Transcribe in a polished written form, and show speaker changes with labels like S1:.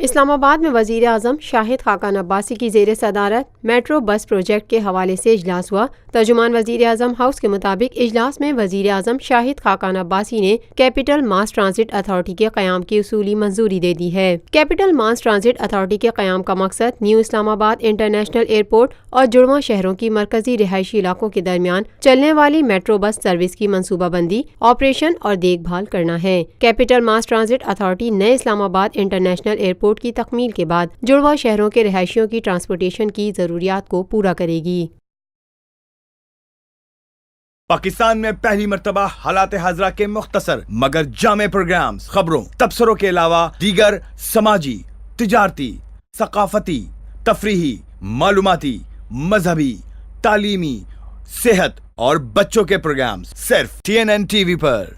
S1: इस्लामाबाद में वज़ीर आज़म शाहिद खाकान अब्बासी की ज़ेर सदारत मेट्रो बस प्रोजेक्ट के हवाले से इजलास हुआ। तर्जुमान वज़ीर आज़म हाउस के मुताबिक इजलास में वज़ीर आज़म शाहिद खाकान अब्बासी ने कैपिटल मास ट्रांजिट अथॉरिटी के क़याम की उसूली मंजूरी दे दी है। कैपिटल मास ट्रांजिट अथॉरिटी के क़याम का मकसद न्यू इस्लामाबाद इंटरनेशनल एयरपोर्ट और जुड़वा शहरों की मरकजी रिहायशी इलाकों के दरमियान चलने वाली मेट्रो बस सर्विस की मनसूबाबंदी, ऑपरेशन और देखभाल करना है। कैपिटल मास ट्रांजिट अथॉरिटी नए इस्लामाबाद इंटरनेशनल एयरपोर्ट की तकमील के बाद जुड़वा शहरों के रिहायशियों की ट्रांसपोर्टेशन की जरूरियात को पूरा करेगी।
S2: पाकिस्तान में पहली मर्तबा हालात हाजरा के मुख्तसर मगर जामे प्रोग्राम्स, खबरों, तबसरों के अलावा दीगर समाजी, तिजारती, सकाफती, तफरीही, मालूमाती, मजहबी, तालीमी, सेहत और बच्चों के प्रोग्राम्स सिर्फ TNN TV पर।